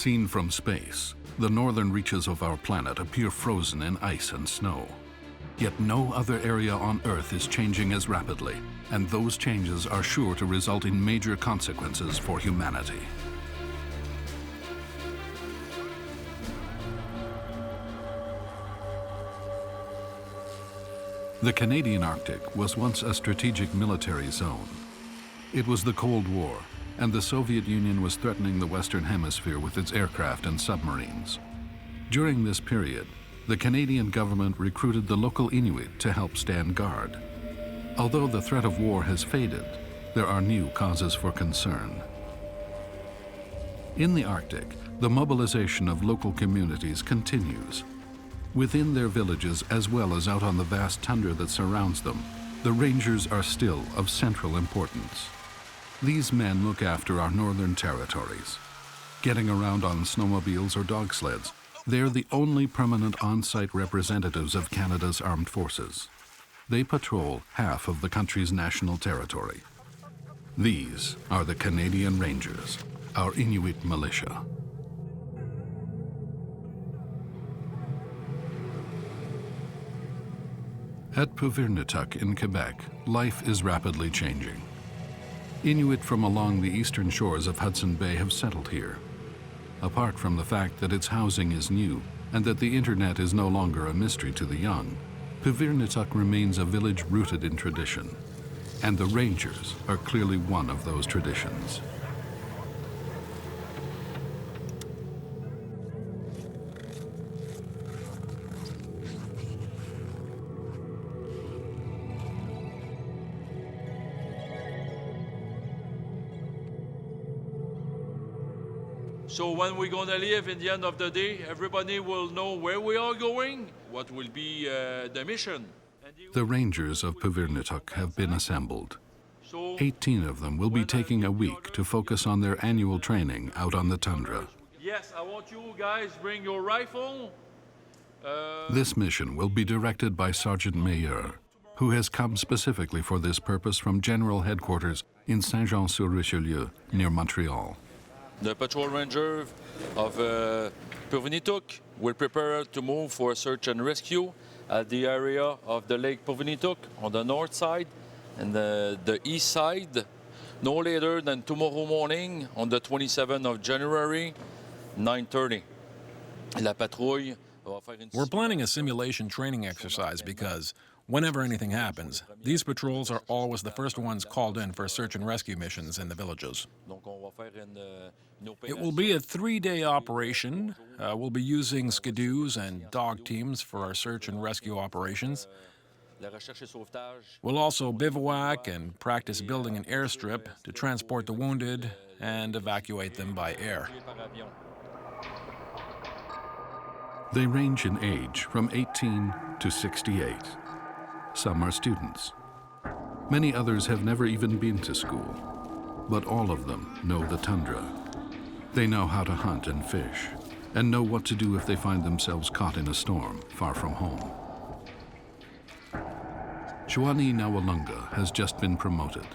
Seen from space, the northern reaches of our planet appear frozen in ice and snow. Yet no other area on Earth is changing as rapidly, and those changes are sure to result in major consequences for humanity. The Canadian Arctic was once a strategic military zone. It was the Cold War, and the Soviet Union was threatening the Western Hemisphere with its aircraft and submarines. During this period, the Canadian government recruited the local Inuit to help stand guard. Although the threat of war has faded, there are new causes for concern. In the Arctic, the mobilization of local communities continues. Within their villages, as well as out on the vast tundra that surrounds them, the rangers are still of central importance. These men look after our northern territories. Getting around on snowmobiles or dog sleds, they're the only permanent on-site representatives of Canada's armed forces. They patrol half of the country's national territory. These are the Canadian Rangers, our Inuit militia. At Puvirnituq in Quebec, life is rapidly changing. Inuit from along the eastern shores of Hudson Bay have settled here. Apart from the fact that its housing is new and that the internet is no longer a mystery to the young, Puvirnituq remains a village rooted in tradition, and the Rangers are clearly one of those traditions. So when we're going to leave in the end of the day, everybody will know where we are going, what will be the mission. The Rangers of Puvirnituq have been assembled. 18 of them will be taking a week to focus on their annual training out on the tundra. Yes, I want you guys bring your rifle. This mission will be directed by Sergeant Meilleur, who has come specifically for this purpose from General Headquarters in Saint-Jean-sur-Richelieu, near Montreal. The patrol ranger of Puvirnituq will prepare to move for search and rescue at the area of the Lake Puvirnituq on the north side and the east side, no later than tomorrow morning on the 27th of January, 9:30. La patrouille va faire une... We're planning a simulation training exercise because whenever anything happens, these patrols are always the first ones called in for search and rescue missions in the villages. It will be a 3-day operation. We'll be using skidoos and dog teams for our search and rescue operations. We'll also bivouac and practice building an airstrip to transport the wounded and evacuate them by air. They range in age from 18 to 68. Some are students. Many others have never even been to school, but all of them know the tundra. They know how to hunt and fish, and know what to do if they find themselves caught in a storm far from home. Juani Nawalunga has just been promoted.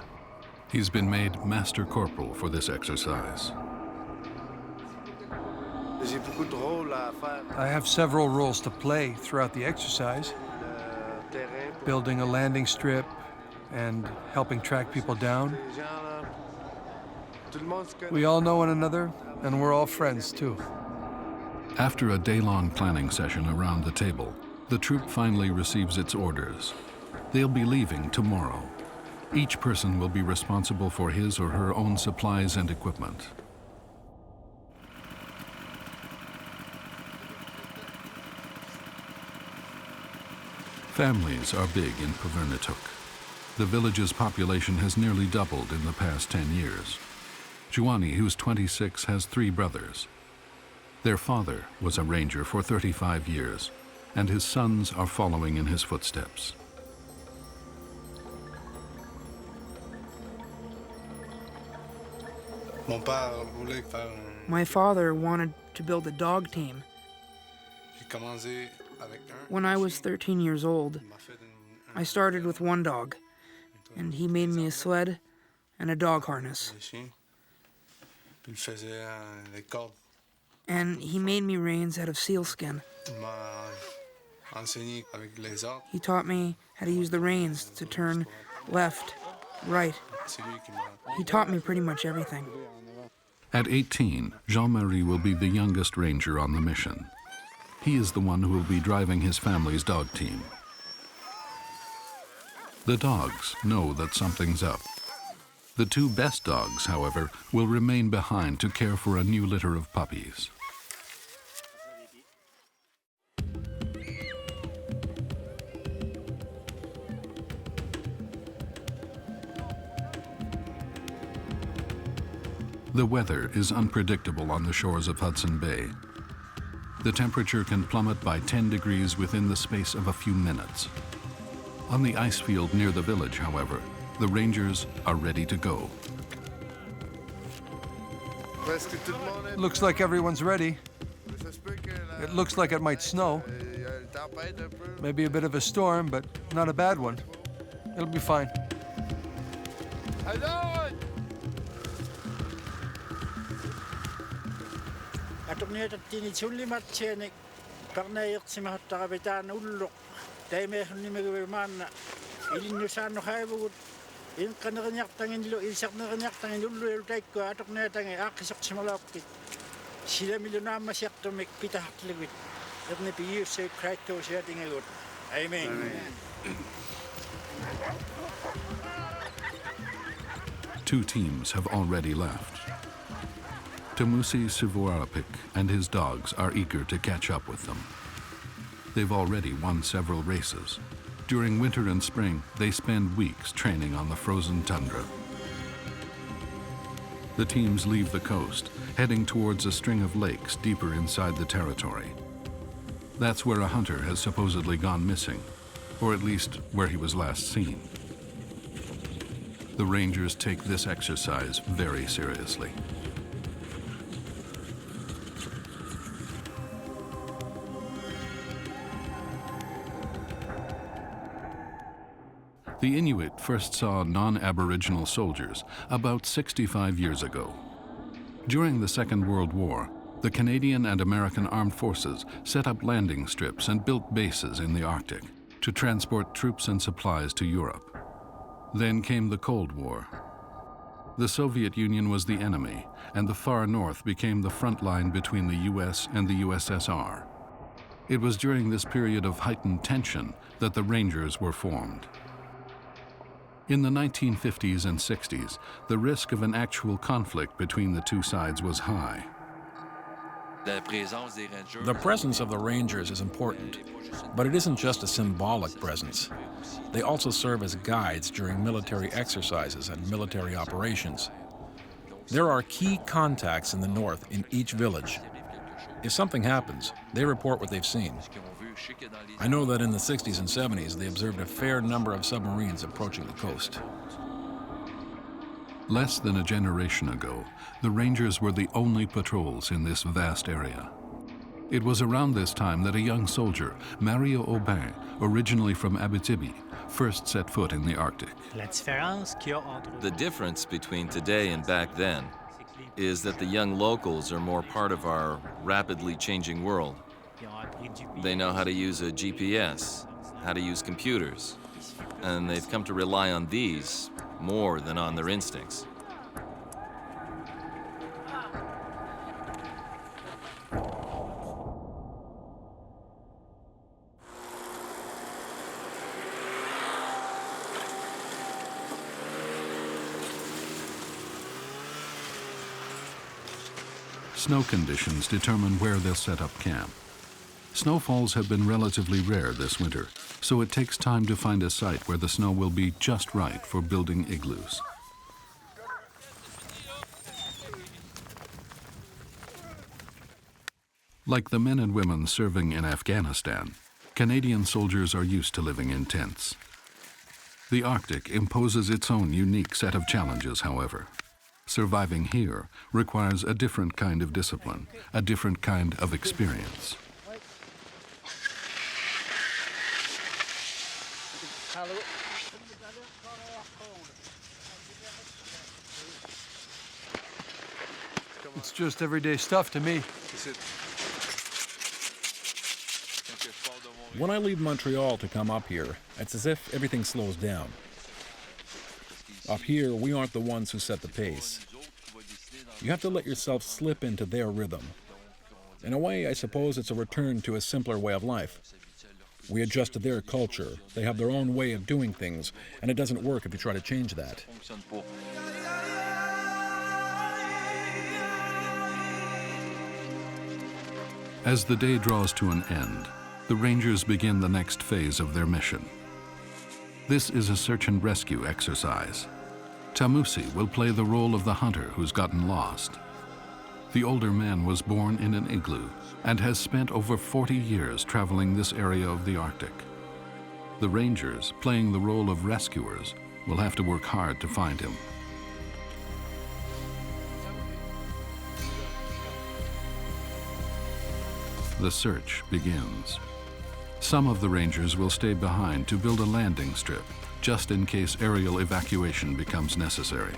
He's been made Master Corporal for this exercise. I have several roles to play throughout the exercise. Building a landing strip and helping track people down. We all know one another, and we're all friends too. After a day-long planning session around the table, the troop finally receives its orders. They'll be leaving tomorrow. Each person will be responsible for his or her own supplies and equipment. Families are big in Puvirnituq. The village's population has nearly doubled in the past 10 years. Juani, who's 26, has 3 brothers. Their father was a ranger for 35 years, and his sons are following in his footsteps. My father wanted to build a dog team. When I was 13 years old, I started with 1 dog, and he made me a sled and a dog harness. and he made me reins out of sealskin. He taught me how to use the reins to turn left, right. He taught me pretty much everything. At 18, Jean-Marie will be the youngest ranger on the mission. He is the one who will be driving his family's dog team. The dogs know that something's up. The two best dogs, however, will remain behind to care for a new litter of puppies. The weather is unpredictable on the shores of Hudson Bay. The temperature can plummet by 10 degrees within the space of a few minutes. On the ice field near the village, however, the rangers are ready to go. Looks like everyone's ready. It looks like it might snow. Maybe a bit of a storm, but not a bad one. It'll be fine. Amen. Two teams have already left. Tamusi Sivuarapik and his dogs are eager to catch up with them. They've already won several races. During winter and spring, they spend weeks training on the frozen tundra. The teams leave the coast, heading towards a string of lakes deeper inside the territory. That's where a hunter has supposedly gone missing, or at least where he was last seen. The rangers take this exercise very seriously. The Inuit first saw non-Aboriginal soldiers about 65 years ago. During the Second World War, the Canadian and American armed forces set up landing strips and built bases in the Arctic to transport troops and supplies to Europe. Then came the Cold War. The Soviet Union was the enemy, and the far north became the front line between the US and the USSR. It was during this period of heightened tension that the Rangers were formed. In the 1950s and 60s, the risk of an actual conflict between the two sides was high. The presence of the Rangers is important, but it isn't just a symbolic presence. They also serve as guides during military exercises and military operations. There are key contacts in the north in each village. If something happens, they report what they've seen. I know that in the 60s and 70s, they observed a fair number of submarines approaching the coast. Less than a generation ago, the Rangers were the only patrols in this vast area. It was around this time that a young soldier, Mario Aubin, originally from Abitibi, first set foot in the Arctic. The difference between today and back then is that the young locals are more part of our rapidly changing world. They know how to use a GPS, how to use computers, and they've come to rely on these more than on their instincts. Snow conditions determine where they'll set up camp. Snowfalls have been relatively rare this winter, so it takes time to find a site where the snow will be just right for building igloos. Like the men and women serving in Afghanistan, Canadian soldiers are used to living in tents. The Arctic imposes its own unique set of challenges, however. Surviving here requires a different kind of discipline, a different kind of experience. It's just everyday stuff to me. When I leave Montreal to come up here, it's as if everything slows down. Up here, we aren't the ones who set the pace. You have to let yourself slip into their rhythm. In a way, I suppose it's a return to a simpler way of life. We adjust to their culture. They have their own way of doing things, and it doesn't work if you try to change that. As the day draws to an end, the Rangers begin the next phase of their mission. This is a search and rescue exercise. Tamusi will play the role of the hunter who's gotten lost. The older man was born in an igloo and has spent over 40 years traveling this area of the Arctic. The Rangers, playing the role of rescuers, will have to work hard to find him. The search begins. Some of the Rangers will stay behind to build a landing strip, just in case aerial evacuation becomes necessary.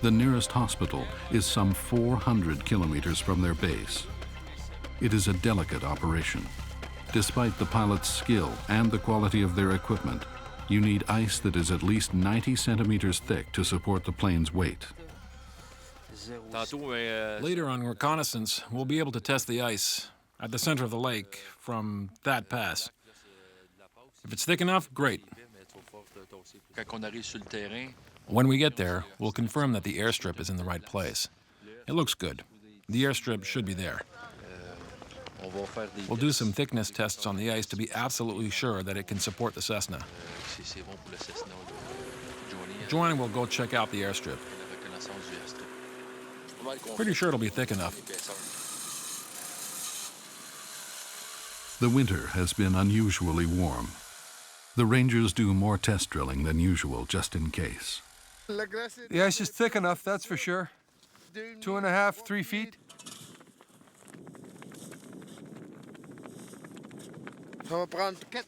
The nearest hospital is some 400 kilometers from their base. It is a delicate operation. Despite the pilot's skill and the quality of their equipment, you need ice that is at least 90 centimeters thick to support the plane's weight. Later on reconnaissance, we'll be able to test the ice at the center of the lake from that pass. If it's thick enough, great. When we get there, we'll confirm that the airstrip is in the right place. It looks good. The airstrip should be there. We'll do some thickness tests on the ice to be absolutely sure that it can support the Cessna. Joanne will go check out the airstrip. Pretty sure it'll be thick enough. The winter has been unusually warm. The Rangers do more test drilling than usual just in case. The ice is thick enough, that's for sure. 2.5, 3 feet.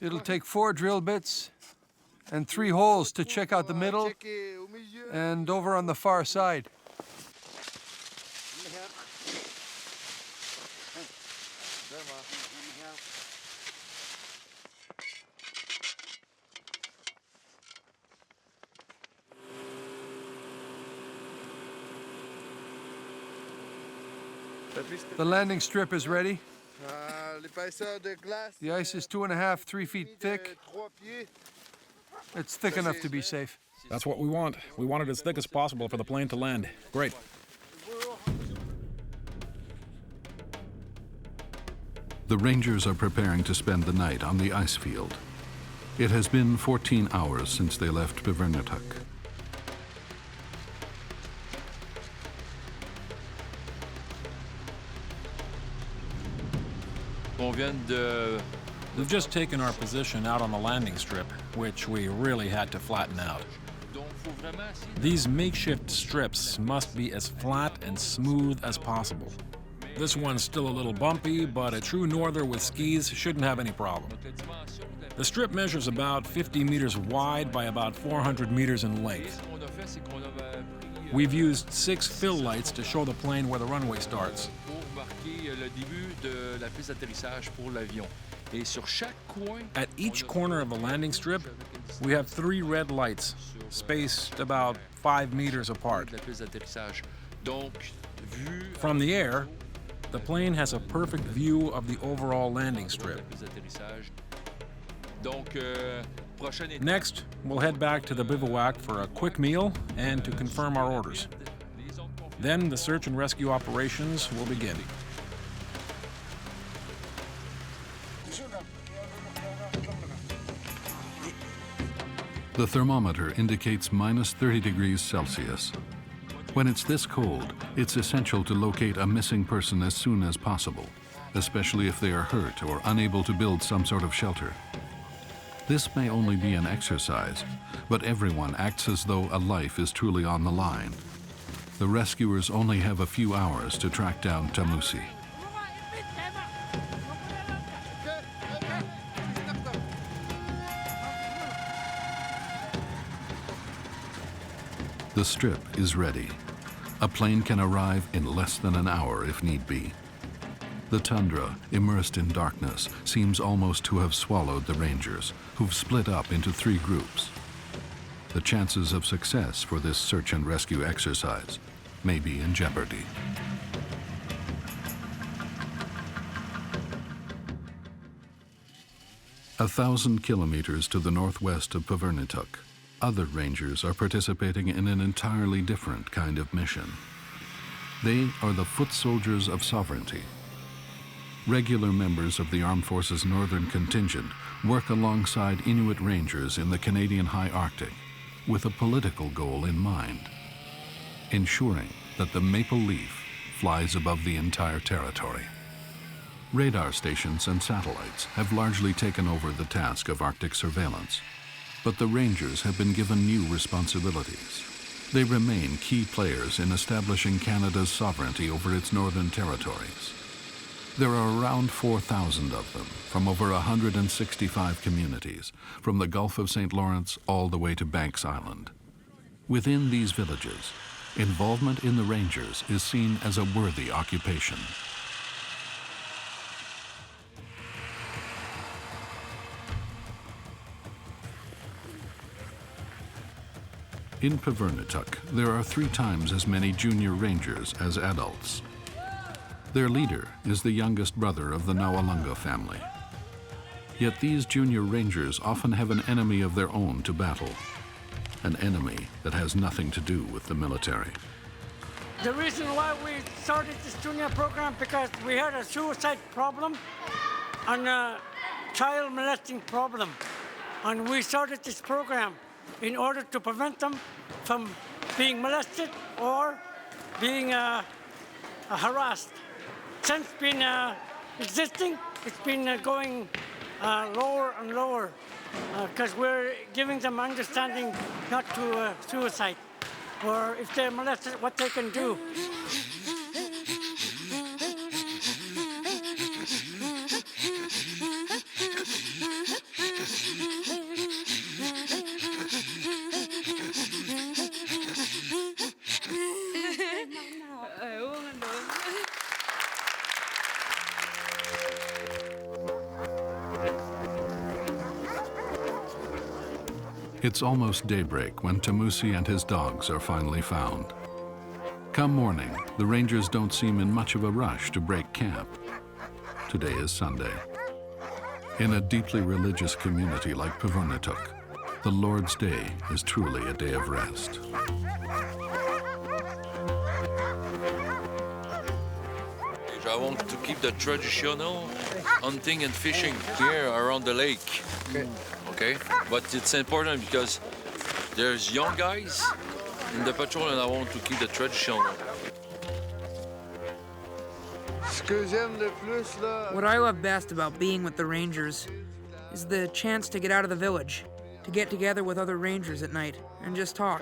It'll take 4 drill bits and 3 holes to check out the middle and over on the far side. The landing strip is ready. The ice is 2.5, 3 feet thick. It's thick enough to be safe. That's what we want. We want it as thick as possible for the plane to land. Great. The Rangers are preparing to spend the night on the ice field. It has been 14 hours since they left Puvirnituq. We've just taken our position out on the landing strip, which we really had to flatten out. These makeshift strips must be as flat and smooth as possible. This one's still a little bumpy, but a true norther with skis shouldn't have any problem. The strip measures about 50 meters wide by about 400 meters in length. We've used 6 fill lights to show the plane where the runway starts. At each corner of the landing strip, we have 3 red lights, spaced about 5 meters apart. From the air, the plane has a perfect view of the overall landing strip. Next, we'll head back to the bivouac for a quick meal and to confirm our orders. Then the search and rescue operations will begin. The thermometer indicates minus 30 degrees Celsius. When it's this cold, it's essential to locate a missing person as soon as possible, especially if they are hurt or unable to build some sort of shelter. This may only be an exercise, but everyone acts as though a life is truly on the line. The rescuers only have a few hours to track down Tamusi. The strip is ready. A plane can arrive in less than an hour if need be. The tundra, immersed in darkness, seems almost to have swallowed the rangers, who've split up into 3 groups. The chances of success for this search and rescue exercise may be in jeopardy. A 1,000 kilometers to the northwest of Puvirnituq, other rangers are participating in an entirely different kind of mission. They are the foot soldiers of sovereignty. Regular members of the Armed Forces Northern Contingent work alongside Inuit rangers in the Canadian High Arctic with a political goal in mind, ensuring that the maple leaf flies above the entire territory. Radar stations and satellites have largely taken over the task of Arctic surveillance, but the rangers have been given new responsibilities. They remain key players in establishing Canada's sovereignty over its northern territories. There are around 4,000 of them from over 165 communities, from the Gulf of St. Lawrence all the way to Banks Island. Within these villages, involvement in the rangers is seen as a worthy occupation. In Puvirnituq, there are 3 times as many junior rangers as adults. Their leader is the youngest brother of the Nawalunga family. Yet these junior rangers often have an enemy of their own to battle, an enemy that has nothing to do with the military. The reason why we started this junior program because we had a suicide problem and a child molesting problem. And we started this program in order to prevent them from being molested or being harassed. Since been existing, it's been going lower and lower because we're giving them understanding not to suicide, or if they're molested, what they can do. It's almost daybreak when Tamusi and his dogs are finally found. Come morning, the rangers don't seem in much of a rush to break camp. Today is Sunday. In a deeply religious community like Puvirnituq, the Lord's Day is truly a day of rest. I want to keep the traditional hunting and fishing here around the lake. Okay? But it's important because there's young guys in the patrol and I want to keep the traditional. What I love best about being with the rangers is the chance to get out of the village, to get together with other rangers at night and just talk.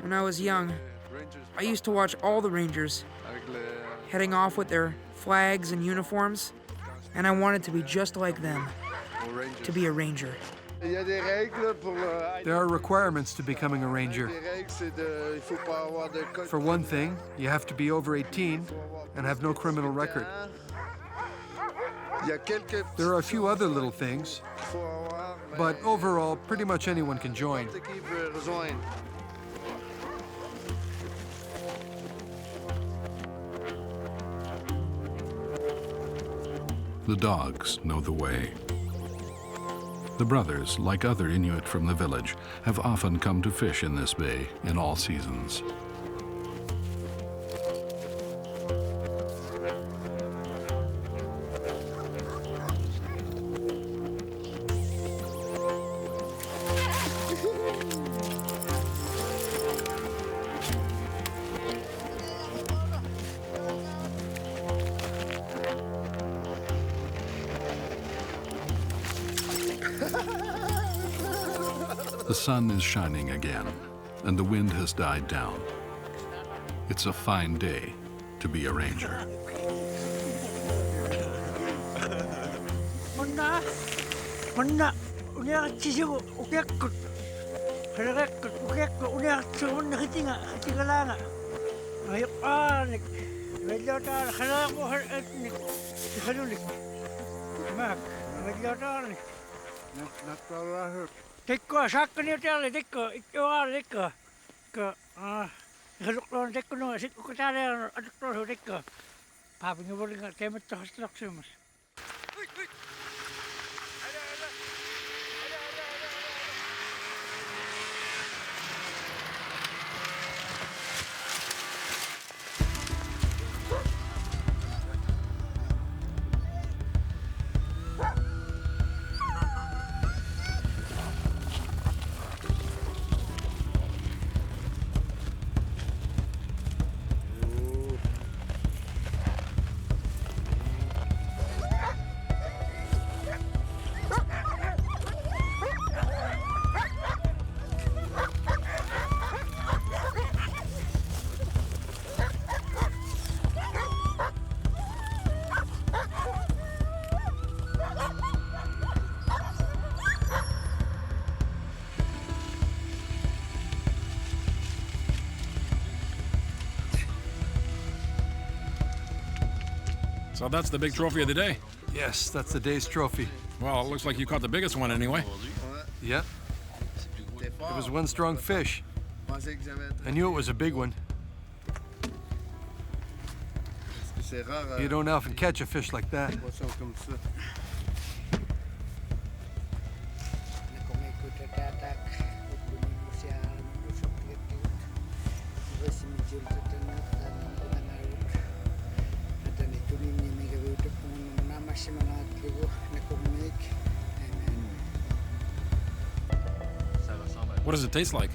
When I was young, I used to watch all the rangers heading off with their flags and uniforms, and I wanted to be just like them, to be a ranger. There are requirements to becoming a ranger. For one thing, you have to be over 18 and have no criminal record. There are a few other little things, but overall, pretty much anyone can join. The dogs know the way. The brothers, like other Inuit from the village, have often come to fish in this bay in all seasons. The sun is shining again, and the wind has died down. It's a fine day to be a ranger. Ayok nik. Medyo ta kailangan ko nik. Halulik. Mak. Medyo ta nik. Tikko sakka ni täällä tikko. Ikko tikko. Ka halukloon tikko no sit ko täällä adukloon tikko. Paapin volinga kemettä hastlaksimus. So that's the big trophy of the day. Yes, that's the day's trophy. Well, it looks like you caught the biggest one anyway. Yep. It was one strong fish. I knew it was a big one. You don't often catch a fish like that. What does it taste like?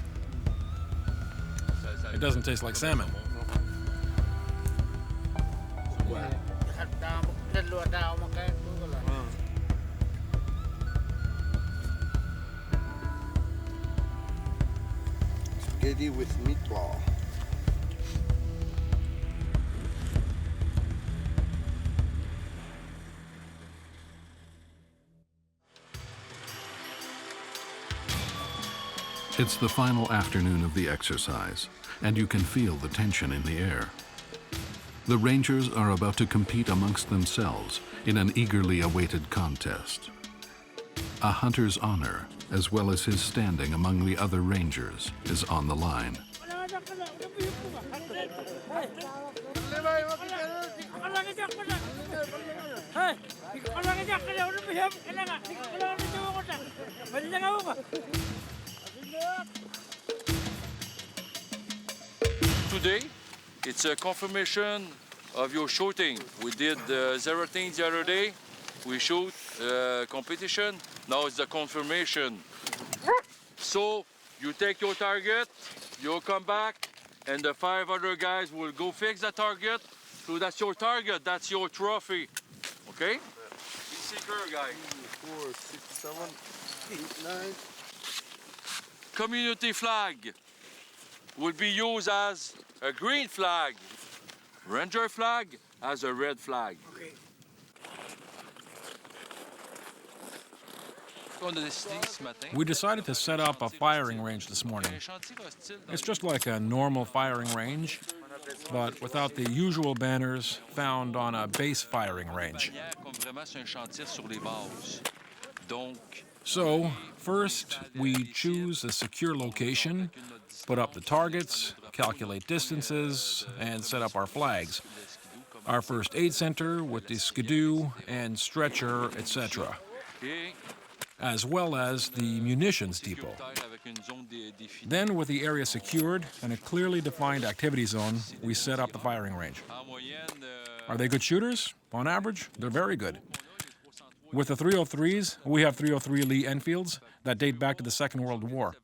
It doesn't taste like salmon. Spaghetti with meatball. It's the final afternoon of the exercise, and you can feel the tension in the air. The rangers are about to compete amongst themselves in an eagerly awaited contest. A hunter's honor, as well as his standing among the other rangers, is on the line. Today, it's a confirmation of your shooting. We did 0 things the other day. We shoot competition. Now it's the confirmation. So you take your target, you come back, and the 5 other guys will go fix the target. So that's your target, that's your trophy. Okay? Be secure, guys. 4, 6, 7, 8, 9. Community flag will be used as a green flag. Ranger flag as a red flag. Okay. We decided to set up a firing range this morning. It's just like a normal firing range, but without the usual banners found on a base firing range. So, first, we choose a secure location, put up the targets, calculate distances, and set up our flags. Our first aid center with the skidoo and stretcher, etc., as well as the munitions depot. Then, with the area secured and a clearly defined activity zone, we set up the firing range. Are they good shooters? On average, they're very good. With the 303s, we have 303 Lee Enfields that date back to the Second World War.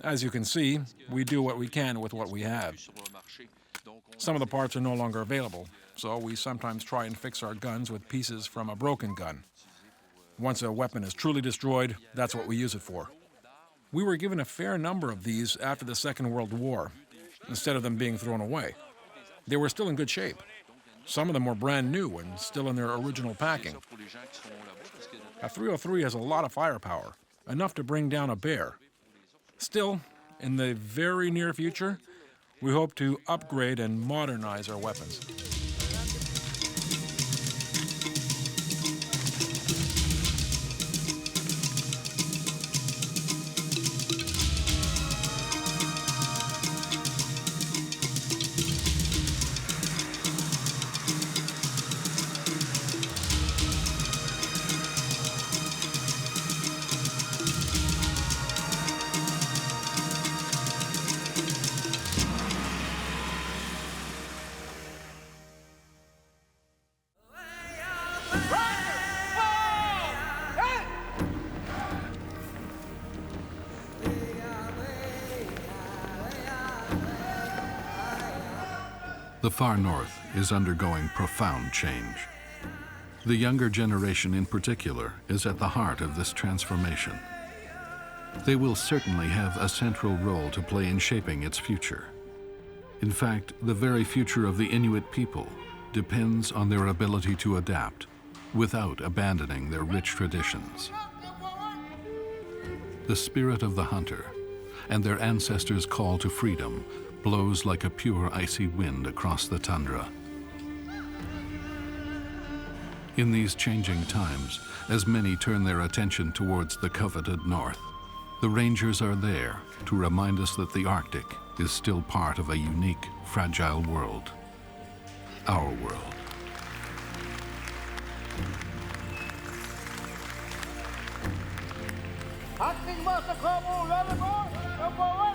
As you can see, we do what we can with what we have. Some of the parts are no longer available, so we sometimes try and fix our guns with pieces from a broken gun. Once a weapon is truly destroyed, that's what we use it for. We were given a fair number of these after the Second World War, instead of them being thrown away. They were still in good shape. Some of them were brand new and still in their original packing. A 303 has a lot of firepower, enough to bring down a bear. Still, in the very near future, We hope to upgrade and modernize our weapons. The far north is undergoing profound change. The younger generation in particular is at the heart of this transformation. They will certainly have a central role to play in shaping its future. In fact, the very future of the Inuit people depends on their ability to adapt without abandoning their rich traditions. The spirit of the hunter and their ancestors' call to freedom blows like a pure icy wind across the tundra. In these changing times, as many turn their attention towards the coveted north, the rangers are there to remind us that the Arctic is still part of a unique, fragile world. Our world. Acting master, come on,